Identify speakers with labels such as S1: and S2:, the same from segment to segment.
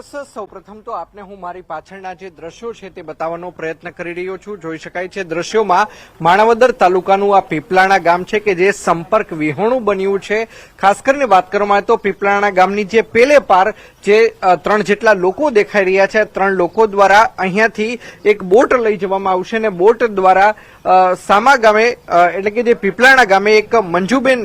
S1: ચોક્કસ સૌપ્રથમ તો આપને હું મારી પાછળના જે દ્રશ્યો છે તે બતાવવાનો પ્રયત્ન કરી રહ્યો છું। જોઈ શકાય છે દ્રશ્યોમાં માણાવદર તાલુકાનું આ પીપલાણા ગામ છે કે જે સંપર્ક વિહોણું બન્યું છે। ખાસ કરીને વાત કરવામાં આવે તો પીપલાણા ગામની જે પેલે પાર જે 3 જેટલા લોકો દેખાઈ રહ્યા છે, 3 લોકો દ્વારા અહીંયાથી એક બોટ લઈ જવામાં આવશે અને બોટ દ્વારા સામા ગામે એટલે કે જે પીપલાણા ગામે એક મંજુબેન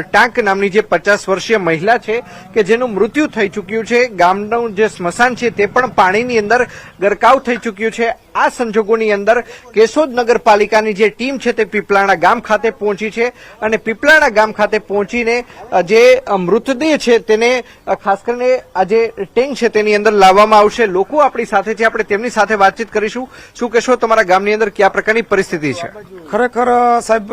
S1: ટાંક નામની જે 50 વર્ષીય મહિલા છે કે જેનું મૃત્યુ થઈ ચૂક્યું છે। ગામનું જે સ્મશાન છે તે પણ પાણીની અંદર ગરકાવ થઈ ચૂક્યું છે। આ સંજોગોની અંદર કેશોદ નગરપાલિકાની જે ટીમ છે તે પીપલાણા ગામ ખાતે પહોંચી છે અને પીપલાણા ગામ ખાતે પહોંચીને જે મૃતદેહ છે તેને ખાસ કરીને આ જે ટેન્ક છે તેની અંદર લાવવામાં આવશે। લોકો આપણી સાથે છે, આપણે તેમની સાથે વાતચીત કરીશું। શું કહેશો, તમારા ગામની અંદર કયા પ્રકારની પરિસ્થિતિ છે?
S2: ખરેખર સાહેબ,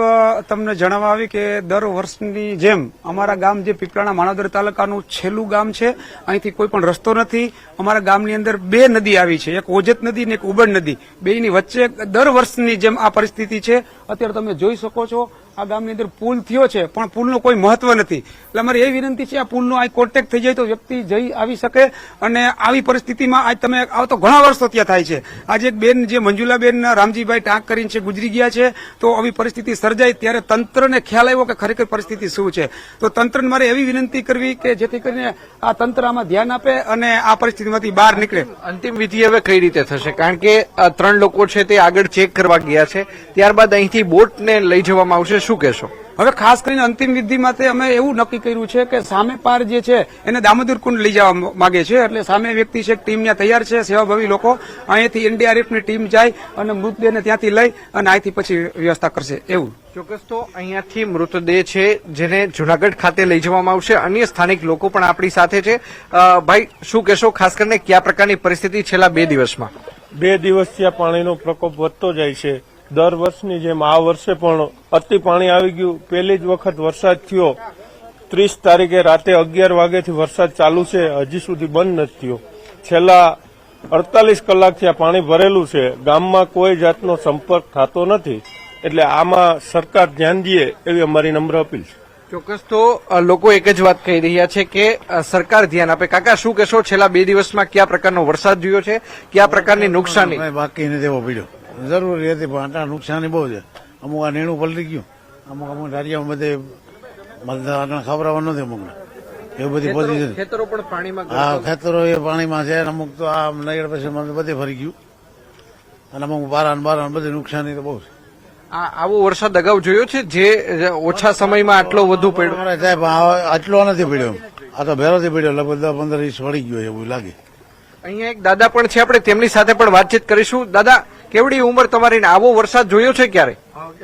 S2: તમને જણાવવા આવી કે દર વર્ષની જેમ અમારા ગામ જે પીપલાણા માણાવદર તાલુકાનું છેલ્લું ગામ છે, અહીંથી કોઈ પણ રસ્તો નથી। અમારા ગામની અંદર 2 નદી આવી છે, એક ઓજત નદી અને એક ઉબડ નદી। બેયની વચ્ચે દર વર્ષની જેમ આ પરિસ્થિતિ છે। અત્યારે તમે જોઈ શકો છો આ ગામની અંદર પુલ થયો છે પણ પુલનું કોઈ મહત્વ નથી। એટલે અમારી એ વિનંતી છે આ પુલનો આ કોન્ટેક્ટ થઈ જાય તો વ્યક્તિ જઈ આવી શકે। અને આવી પરિસ્થિતિમાં આજ તમે આવો તો ઘણા વર્ષો ત્યાં થાય છે। આજે એક બેન જે મંજુલાબેન રામજીભાઈ ટાંક કરીને છે ગુજરી ગયા છે, તો આવી પરિસ્થિતિ સર્જાય ત્યારે તંત્રને ખ્યાલ આવ્યો કે ખરેખર પરિસ્થિતિ શું છે। તો તંત્રને મારે એવી વિનંતી કરવી કે જેથી કરીને આ તંત્ર આમાં ધ્યાન આપે અને આ પરિસ્થિતિમાંથી બહાર નીકળે।
S1: અંતિમ વિધિ હવે કઈ રીતે થશે? કારણ કે 3 લોકો છે તે આગળ ચેક કરવા ગયા છે, ત્યારબાદ અહીંથી બોટને લઈ જવામાં આવશે। શું કહેશો?
S2: હવે ખાસ કરીને અંતિમ વિધિ માટે અમે એવું નક્કી કર્યું છે કે સામે પાર જે છે એને દામોદર કુંડ લઈ જવા માંગે છે। એટલે સામે વ્યક્તિ છે, ટીમ ત્યાં તૈયાર છે, સેવાભાવી લોકો અહીંયાથી એનડીઆરએફની ટીમ જાય અને મૃતદેહને ત્યાંથી લઈ અને અહીંથી પછી વ્યવસ્થા કરશે એવું।
S1: ચોક્કસ તો અહીંયાથી મૃતદેહ છે જેને જુનાગઢ ખાતે લઈ જવામાં આવશે। અન્ય સ્થાનિક લોકો પણ આપણી સાથે છે। ભાઈ, શું કહેશો, ખાસ કરીને કયા પ્રકારની પરિસ્થિતિ છેલ્લા 2 દિવસમાં?
S3: 2 દિવસથી આ પાણીનો પ્રકોપ વધતો જાય છે। દર વર્ષની જેમ આ વર્ષે પણ અતિ પાણી આવી ગયું। પહેલી જ વખત વરસાદ થયો 30 તારીખે રાતે 11 વાગ્યાથી વરસાદ ચાલુ છે, હજી સુધી બંધ નથી થયો। છેલ્લા 48 કલાકથી આ પાણી ભરેલું છે, ગામમાં કોઈ જાતનો સંપર્ક થતો નથી। એટલે આમાં સરકાર ધ્યાન દે એવી અમારી નમ્ર અપીલ છે।
S1: ચોક્કસ તો લોકો એક જ વાત કહી રહ્યા છે કે સરકાર ધ્યાન આપે। કાકા, શું કહેશો, છેલ્લા 2 દિવસમાં કયા પ્રકારનો વરસાદ જોયો છે, કયા પ્રકારની નુકસાની?
S4: બાકી નથી એવો પીડ્યો, જરૂરી હતી પણ આટલા નુકસાની બહુ છે। અમુક આ નીણું પલટી ગયું, અમુક ધારિયામાં બધે ખબરાવા નથી અમુકને, એવું બધી પોઝિશન।
S1: ખેતરો પણ પાણીમાં,
S4: હા, ખેતરો એ પાણીમાં છે, અમુક તો આ નયડ પછી બધે ફરી ગયું અને અમુક બારા બધી નુકસાની તો બહુ છે।
S1: આવો વરસાદ અગાઉ જોયો છે જે ઓછા સમયમાં આટલો વધુ પડ્યો?
S4: સાહેબ, આટલો નથી પડ્યો, આ તો ભેરોથી પડ્યો, લગભગ 10-15 ઇંચ પડી ગયો એવું લાગે।
S1: અહીંયા એક દાદા પણ છે, આપણે તેમની સાથે પણ વાતચીત કરીશું। દાદા, કેવડી ઉંમર તમારી ને આવો વરસાદ જોયો છે ક્યારે?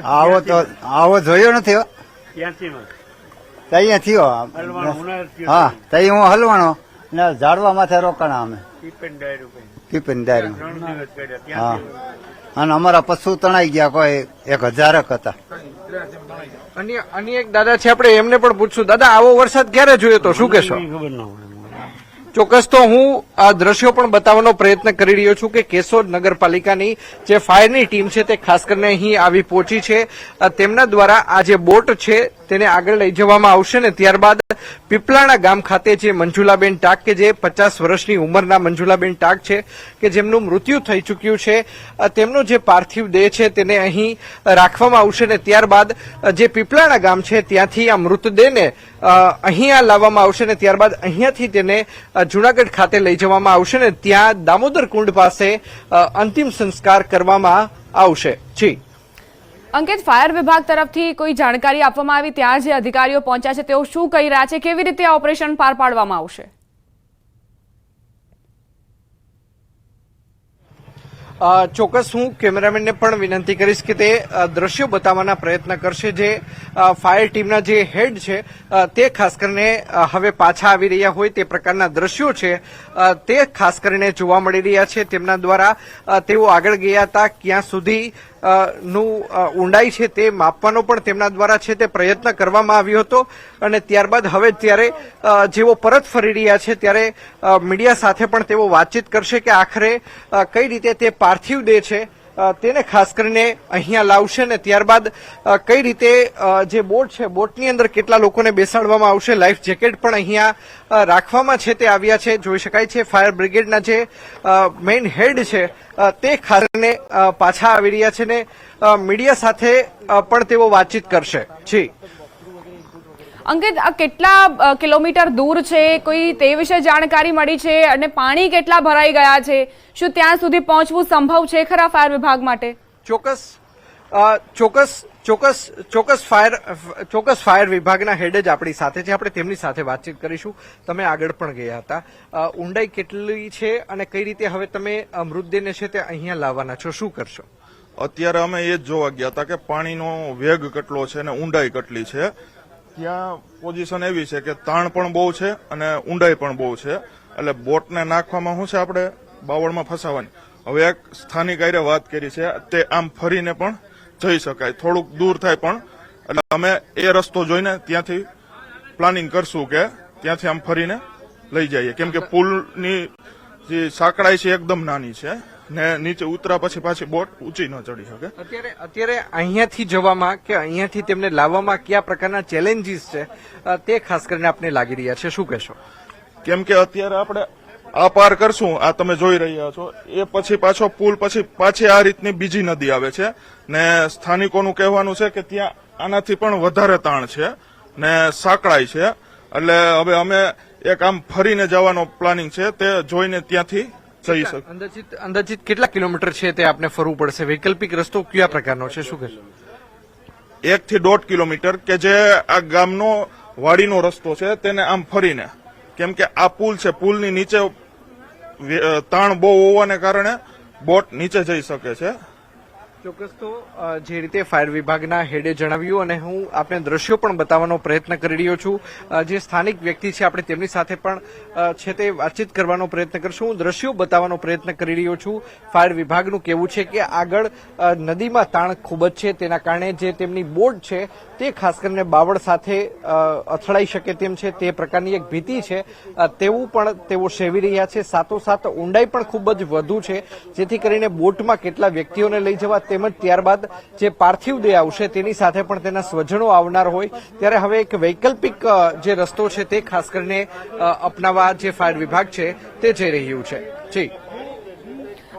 S5: આવો જોયો નથી, ત્યાં થયો। હા, ત્યાં હું હલવાણો ને ઝાડવા માથે રોકાણા અમે ટીપન ડાયરી। હા, અને અમારા પશુ તણાઈ ગયા, કોઈ 1000 હતા।
S1: અન્ય એક દાદા છે, આપણે એમને પણ પૂછશું। દાદા, આવો વરસાદ ક્યારે જોયો તો? શું કહેશો? ચોક્કસ તો હું આ દ્રશ્યો પણ બતાવવાનો પ્રયત્ન કરી રહ્યો છું કે કેશોદ નગરપાલિકાની જે ફાયરની ટીમ છે તે ખાસ કરીને અહીં આવી પહોંચી છે। તેમના દ્વારા આ જે બોટ છે તેને આગળ લઈ જવામાં આવશે ને ત્યારબાદ પીપલાણા ગામ ખાતે જે મંજુલાબેન ટાંક કે જે 50 વર્ષની ઉંમરના મંજુલાબેન ટાંક છે કે જેમનું મૃત્યુ થઈ ચૂક્યું છે, તેમનો જે પાર્થિવ દેહ છે તેને અહીં રાખવામાં આવશે ને ત્યારબાદ જે પીપલાણા ગામ છે ત્યાંથી આ મૃતદેહને અહીંયા લાવવામાં આવશે ને ત્યારબાદ અહીંયાથી તેને જુનાગઢ ખાતે લઈ જવામાં આવશે ને ત્યાં દામોદર કુંડ પાસે અંતિમ સંસ્કાર કરવામાં આવશે। જી
S6: અંકિત, ફાયર વિભાગ તરફથી કોઈ જાણકારી આપવામાં આવી? ત્યાં જે અધિકારીઓ પહોંચ્યા છે તેઓ શું કહી રહ્યા છે? કેવી રીતે આ ઓપરેશન પાર પાડવામાં આવશે?
S1: ચોક્કસ હું કેમેરામેનને પણ વિનંતી કરીશ કે તે દ્રશ્યો બતાવવાના પ્રયત્ન કરશે। જે ફાયર ટીમના જે હેડ છે તે ખાસ કરીને હવે પાછા આવી રહ્યા હોય તે પ્રકારના દ્રશ્યો છે તે ખાસ કરીને જોવા મળી રહ્યા છે। તેમના દ્વારા તેઓ આગળ ગયા હતા, ક્યાં સુધી નું ઊંડાઈ છે તે માપવાનો પણ તેમના દ્વારા છે તે પ્રયત્ન કરવામાં આવ્યો હતો અને ત્યારબાદ હવે ત્યારે જેઓ પરત ફરી રહ્યા છે ત્યારે મીડિયા સાથે પણ તેઓ વાતચીત કરશે કે આખરે કઈ રીતે તે પાર્થિવ દેહ છે તેને ખાસ કરીને અહીંયા લાવશે ને ત્યારબાદ કઈ રીતે જે બોટ છે બોટની અંદર કેટલા લોકોને બેસાડવામાં આવશે, લાઈફ જેકેટ પણ અહીંયા રાખવામાં છે તે આવ્યા છે. જોઈ શકાય છે ફાયર બ્રિગેડના જે મેઇન હેડ છે તે ખાસ કરીને પાછા આવી રહ્યા છે ને મીડિયા સાથે પણ તેઓ વાતચીત કરશે. જી
S6: અંકિત, આ કેટલા કિલોમીટર દૂર છે, કોઈ તે વિશે જાણકારી મળી છે અને પાણી કેટલા ભરાઈ ગયા છે? શું ત્યાં સુધી પહોંચવું સંભવ છે ખરા ફાયર વિભાગ માટે?
S1: ચોક્કસ ફાયર વિભાગના હેડ જ આપણી સાથે છે. આપણે તેમની સાથે વાતચીત કરીશું. તમે આગળ પણ ગયા હતા, ઊંડાઈ કેટલી છે અને કઈ રીતે હવે તમે મૃતદેહને છે તે અહીંયા લાવવાના છો, શું કરશો?
S7: અત્યારે અમે એ જ જોવા ગયા હતા કે પાણીનો વેગ કેટલો છે અને ઊંડાઈ કેટલી છે. ત્યાં પોઝિશન એવી છે કે તાણ પણ બહુ છે અને ઊંડાઈ પણ બહુ છે. એટલે બોટને નાખવામાં શું છે, આપણે બાવળમાં ફસાવાની. હવે એક સ્થાનિક આરે વાત કરી છે, તે આમ ફરીને પણ જઈ શકાય, થોડુંક દૂર થાય પણ. એટલે અમે એ રસ્તો જોઈને ત્યાંથી પ્લાનિંગ કરશું કે ત્યાંથી આમ ફરીને લઈ જઈએ, કેમ કે પુલની જે સાંકડાઈ છે એકદમ નાની છે ને નીચે ઉતરા પછી પાછી બોટ ઊંચી ન ચડી શકે.
S1: અત્યારે અહીંયાથી જવામાં કે અહીંયાથી તેમને લાવવામાં કયા પ્રકારના ચેલેન્જીસ છે તે ખાસ કરીને આપને લાગી રહ્યા છે, શું કહેશો?
S7: કેમ કે અત્યારે આપણે આ પાર કરશું, આ તમે જોઈ રહ્યા છો, એ પછી પાછો પુલ પછી પાછી આ રીતની બીજી નદી આવે છે ને સ્થાનિકોનું કહેવાનું છે કે ત્યાં આનાથી પણ વધારે તાણ છે ને સાંકળાઈ છે. એટલે હવે અમે એક આમ ફરીને જવાનો પ્લાનિંગ છે, તે જોઈને ત્યાંથી જઈ શકે.
S1: અંદાજિત કેટલા કિલોમીટર છે તે આપને ફરવું પડશે? વૈકલ્પિક રસ્તો કયા પ્રકારનો છે, શું કહેશો?
S7: 1 થી 1.5 કિલોમીટર કે જે આ ગામનો વાડીનો રસ્તો છે તેને આમ ફરીને, કેમ કે આ પુલ છે, પુલની નીચે તાણ બહુ હોવાને કારણે બોટ નીચે જઈ શકે છે.
S1: ચોક્કસ. તો જે રીતે ફાયર વિભાગના હેડે જણાવ્યું અને હું આપને દ્રશ્યો પણ બતાવવાનો પ્રયત્ન કરી રહ્યો છું. જે સ્થાનિક વ્યક્તિ છે આપણે તેમની સાથે પણ છે તે વાતચીત કરવાનો પ્રયત્ન કરશું. હું દ્રશ્યો બતાવવાનો પ્રયત્ન કરી રહ્યો છું. ફાયર વિભાગનું કહેવું છે કે આગળ નદીમાં તાણ ખૂબ જ છે, તેના કારણે જે તેમની બોટ છે તે ખાસ કરીને બાવળ સાથે અથડાઈ શકે તેમ છે, તે પ્રકારની એક ભીતિ છે તેવું પણ તેઓ સેવી રહ્યા છે. સાથોસાથ ઊંડાઈ પણ ખૂબ જ વધુ છે, જેથી કરીને બોટમાં કેટલા વ્યક્તિઓને લઈ જવા તેમજ ત્યારબાદ જે પાર્થિવ દેહ આવશે તેની સાથે પણ તેના સ્વજનો આવનાર હોય, ત્યારે હવે એક વૈકલ્પિક જે રસ્તો છે તે ખાસ કરીને અપનાવવા જે ફાયર વિભાગ છે તે જઈ રહ્યું છે. જી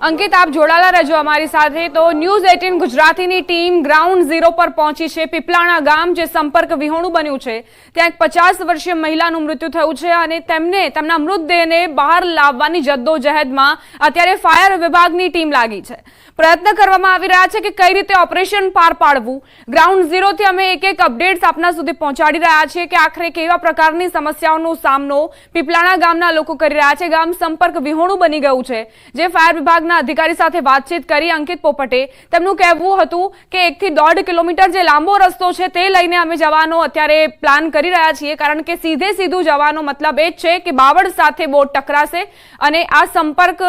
S6: અંકિત, આપ જોડાયેલા રહેજો અમારી સાથે. તો ન્યૂઝ 18 ગુજરાતીની ટીમ ગ્રાઉન્ડ ઝીરો પર પહોંચી છે. પીપલાણા ગામ જે સંપર્ક વિહોણું બન્યું છે, ત્યાં એક 50 વર્ષીય મહિલાનું મૃત્યુ થયું છે અને તેમના મૃતદેહને બહાર લાવવાની જદ્દોજહેદમાં અત્યારે ફાયર વિભાગની ટીમ લાગી છે. પ્રયત્ન કરવામાં આવી રહ્યા છે કે કઈ રીતે ઓપરેશન પાર પાડવું. ગ્રાઉન્ડ ઝીરોથી અમે એક અપડેટ્સ આપના સુધી પહોંચાડી રહ્યા છીએ કે આખરે કેવા પ્રકારની સમસ્યાઓનો સામનો પીપલાણા ગામના લોકો કરી રહ્યા છે. ગામ સંપર્ક વિહોણું બની ગયું છે. જે ફાયર વિભાગના અધિકારી સાથે વાતચીત કરી અંકિત પોપટે તેમનું કહેવું હતું કે 1 થી 1.5 કિલોમીટર જે લાંબો રસ્તો છે તે લઈને અમે જવાનો અત્યારે પ્લાન કરી રહ્યા છીએ, કારણ કે સીધું જવાનો મતલબ એ જ છે કે બાવળ સાથે બોટ ટકરાશે અને આ સંપર્ક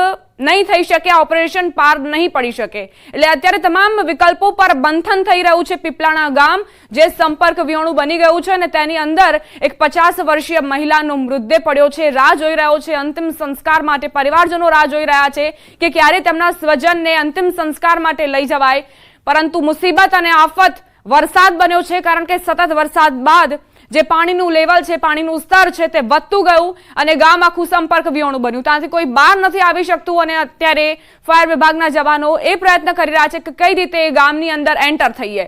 S6: નહીં થઈ શકે, આ ઓપરેશન પાર નહીં પડી શકે. એટલે અત્યારે તમામ વિકલ્પો પર બંધન થઈ રહ્યું છે. પીપલાણા ગામ જે સંપર્ક વિહોણું બની ગયું છે અને તેની અંદર એક 50 વર્ષીય મહિલાનો મૃતદેહ પડ્યો છે, રાહ જોઈ રહ્યો છે અંતિમ સંસ્કાર માટે. પરિવારજનો રાહ જોઈ રહ્યા છે કે ક્યારે તેમના સ્વજનને અંતિમ સંસ્કાર માટે લઈ જવાય, પરંતુ મુસીબત અને આફત વરસાદ બન્યો છે, કારણ કે સતત વરસાદ બાદ જે પાણીનું લેવલ છે, પાણીનું સ્તર છે તે વધતું ગયું અને ગામ આખું સંપર્ક વિહોણું બન્યું. ત્યાંથી કોઈ બહાર નથી આવી શકતું અને અત્યારે ફાયર વિભાગના જવાનો એ પ્રયત્ન કરી રહ્યા છે કે કઈ રીતે ગામની અંદર એન્ટર થઈએ.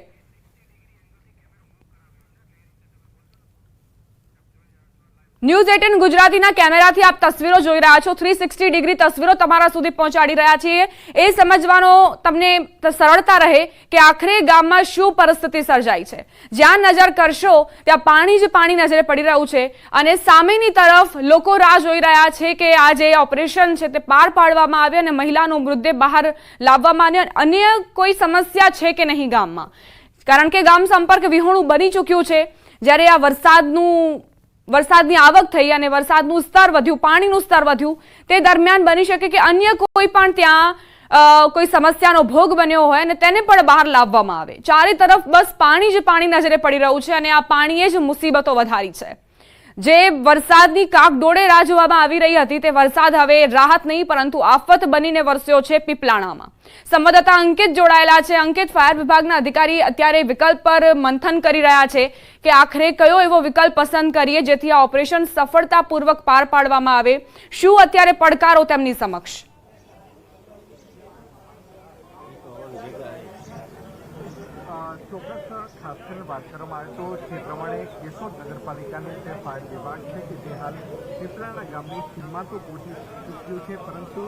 S6: ન્યૂઝ 18 ગુજરાતીના કેમેરાથી આપ તસવીરો જોઈ રહ્યા છો. 360 ડિગ્રી તસવીરો તમારા સુધી પહોંચાડી રહ્યા છીએ. એ સમજવાનો તમને સરળતા રહે કે આખરે ગામમાં શું પરિસ્થિતિ સર્જાઈ છે. જ્યાં નજર કરશો ત્યાં પાણી જ પાણી નજરે પડી રહ્યું છે અને સામેની તરફ લોકો રાહ જોઈ રહ્યા છે કે આ જે ઓપરેશન છે તે પાર પાડવામાં આવે અને મહિલાનો મૃતદેહ બહાર લાવવામાં આવે. અન્ય કોઈ સમસ્યા છે કે નહીં ગામમાં, કારણ કે ગામ સંપર્ક વિહોણું બની ચૂક્યું છે. જ્યારે આ વરસાદની આવક થઈ અને વરસાદનું સ્તર વધ્યું, પાણીનું સ્તર વધ્યું, તે દરમિયાન બની શકે કે અન્ય કોઈ પણ ત્યાં કોઈ સમસ્યાનો ભોગ બન્યો હોય અને તેને પણ બહાર લાવવામાં આવે. ચારે તરફ બસ પાણી જ પાણી નજરે પડી રહ્યું છે અને આ પાણીએ જ મુસીબતો વધારી છે. જે વરસાદની કાકડોળે રાહ જોવામાં આવી રહી હતી તે વરસાદ હવે રાહત નહીં પરંતુ આફત બનીને વરસ્યો છે પીપલાણામાં. સંવાદદાતા અંકિત જોડાયેલા છે. અંકિત, ફાયર વિભાગના અધિકારી અત્યારે વિકલ્પ પર મંથન કરી રહ્યા છે કે આખરે કયો એવો વિકલ્પ પસંદ કરીએ જેથી આ ઓપરેશન સફળતાપૂર્વક પાર પાડવામાં આવે. શું અત્યારે પડકારો તેમની સમક્ષ?
S1: ચોક્કસ ખાસ કરીને વાત કરવામાં આવે તો જે પ્રમાણે કેશોદ નગરપાલિકાનું જે ફાયર વિભાગ છે કે જે હાલ પીપળાણા ગામની સીમમાં તો પહોંચી ચૂક્યું છે, પરંતુ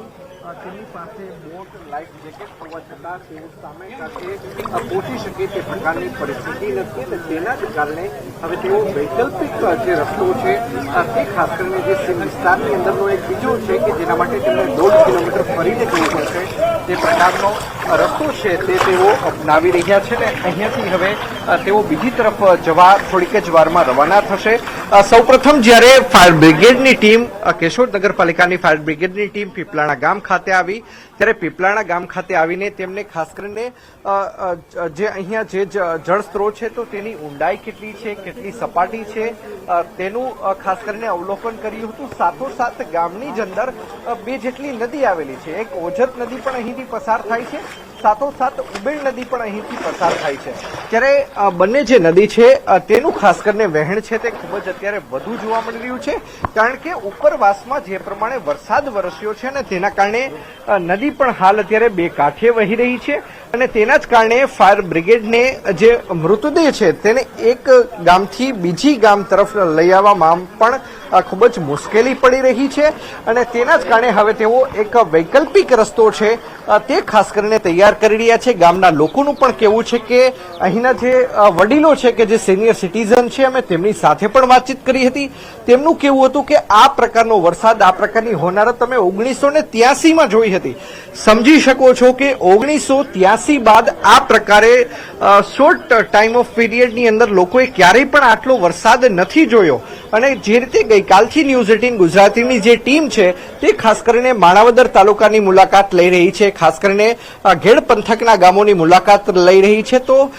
S1: તેની પાસે બોટ, લાઈફ જેકેટ હોવા છતાં તેઓ સામે સાથે પહોંચી શકે તે પ્રકારની પરિસ્થિતિ નથી અને તેના જ કારણે હવે તેઓ વૈકલ્પિક જે રસ્તો છે તે ખાસ કરીને જે સીમ વિસ્તારની અંદરનો એક બીજો છે કે જેના માટે તેમને 1.5 કિલોમીટર ફરીને જવું પડશે તે પ્રકારનો રસ્તો છે તે તેઓ અપનાવી રહ્યા છે ને અહીંયાથી હવે તેઓ બીજી તરફ જવા થોડીક જ વારમાં રવાના થશે. સૌપ્રથમ જ્યારે ફાયર બ્રિગેડની ટીમ કેશોદ નગરપાલિકાની ફાયર બ્રિગેડની ટીમ પીપલાણા ગામ ખાતે આવી ત્યારે પીપલાણા ગામ ખાતે આવીને તેમને ખાસ કરીને જે અહીંયા જે જળ સ્ત્રોત છે તો તેની ઊંડાઈ કેટલી છે, કેટલી સપાટી છે તેનું ખાસ કરીને અવલોકન કર્યું હતું. સાથોસાથ ગામની જ અંદર 2 જેટલી નદી આવેલી છે. એક ઓજત નદી પણ અહીંથી પસાર થાય છે, સાથોસાથ ઉબેડ નદી પણ અહીંથી પસાર થાય છે. ત્યારે બંને જે નદી છે તેનું ખાસ કરીને વહેણ છે તે ખૂબ જ અત્યારે વધુ જોવા મળી રહ્યું છે, કારણ કે ઉપરવાસમાં જે પ્રમાણે વરસાદ વરસ્યો છે ને તેના કારણે નદી પણ હાલ અત્યારે 2 કાંઠે વહી રહી છે અને તેના જ કારણે ફાયર બ્રિગેડને જે મૃતદેહ છે તેને એક ગામથી બીજી ગામ તરફ લઈ આવવામાં પણ ખૂબ જ મુશ્કેલી પડી રહી છે અને તેના જ કારણે હવે તેઓ એક વૈકલ્પિક રસ્તો છે તે ખાસ કરીને તૈયાર કરી રહ્યા છે. ગામના લોકોનું પણ કહેવું છે કે અહીંના જે વડીલો છે કે જે સિનિયર સિટીઝન છે અમે તેમની સાથે પણ વાતચીત કરી હતી. તેમનું કહેવું હતું કે આ પ્રકારનો વરસાદ, આ પ્રકારની હોનારત તમે 1983માં જોઈ હતી. સમજી શકો છો કે 1983 બાદ આ પ્રકારે શોર્ટ ટાઈમ ઓફ પીરિયડની અંદર લોકોએ ક્યારેય પણ આટલો વરસાદ નથી જોયો અને જે રીતે ગઈકાલથી ન્યૂઝ 18 ગુજરાતીની જે ટીમ છે તે ખાસ કરીને માણાવદર તાલુકાની મુલાકાત લઈ રહી છે, ખાસ કરીને ઘેડ પંથકના ગામોની મુલાકાત લઈ રહી છે. તો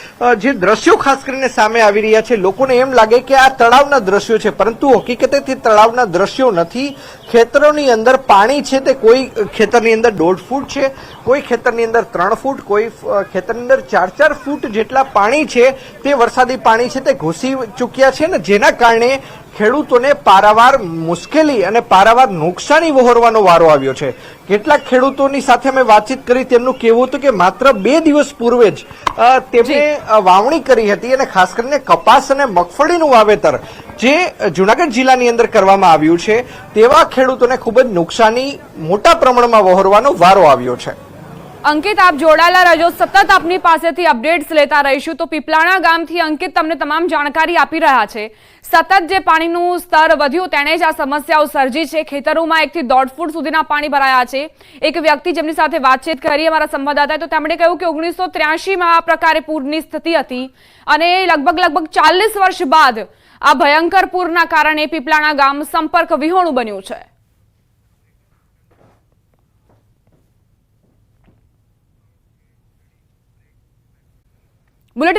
S1: જે દ્રશ્યો ખાસ કરીને સામે આવી રહ્યા છે લોકોને એમ લાગે કે આ તળાવના દ્રશ્યો છે, પરંતુ હકીકતે તે તળાવના દ્રશ્યો નથી. ખેતરોની અંદર પાણી છે તે કોઈ ખેતરની અંદર 1.5 ફૂટ છે, કોઈ ખેતરની અંદર 3 ફૂટ, કોઈ ખેતરની અંદર 4-4 ફૂટ જેટલા પાણી છે તે વરસાદી પાણી છે તે ઘૂસી ચૂક્યા છે ને જેના કારણે ખેડૂતોને પારાવાર મુશ્કેલી અને પારાવાર નુકસાની વહોરવાનો વારો આવ્યો છે. કેટલાક ખેડૂતોની સાથે અમે વાતચીત કરી, તેમનું કહેવું હતું કે માત્ર 2 દિવસ પૂર્વે જ તેમણે વાવણી કરી હતી અને ખાસ કરીને કપાસ અને મગફળીનું વાવેતર જે જૂનાગઢ જિલ્લાની અંદર કરવામાં આવ્યું છે તેવા ખેડૂતોને ખૂબ જ નુકસાની મોટા પ્રમાણમાં વહોરવાનો વારો આવ્યો છે.
S6: અંકિત, આપ જોડાયેલા રહેજો, સતત આપની પાસેથી અપડેટ્સ લેતા રહીશું. તો પીપલાણા ગામથી અંકિત તમને તમામ જાણકારી આપી રહ્યા છે. સતત જે પાણીનું સ્તર વધ્યું તેણે જ આ સમસ્યાઓ સર્જી છે. ખેતરોમાં 1 થી 1.5 ફૂટ સુધીના પાણી ભરાયા છે. એક વ્યક્તિ જેમની સાથે વાતચીત કરી અમારા સંવાદદાતાએ, તો તેમણે કહ્યું કે 1983માં આ પ્રકારે પૂરની સ્થિતિ હતી અને લગભગ 40 વર્ષ બાદ આ ભયંકર પૂરના કારણે પીપલાણા ગામ સંપર્ક વિહોણું બન્યું છે. બુલેટિન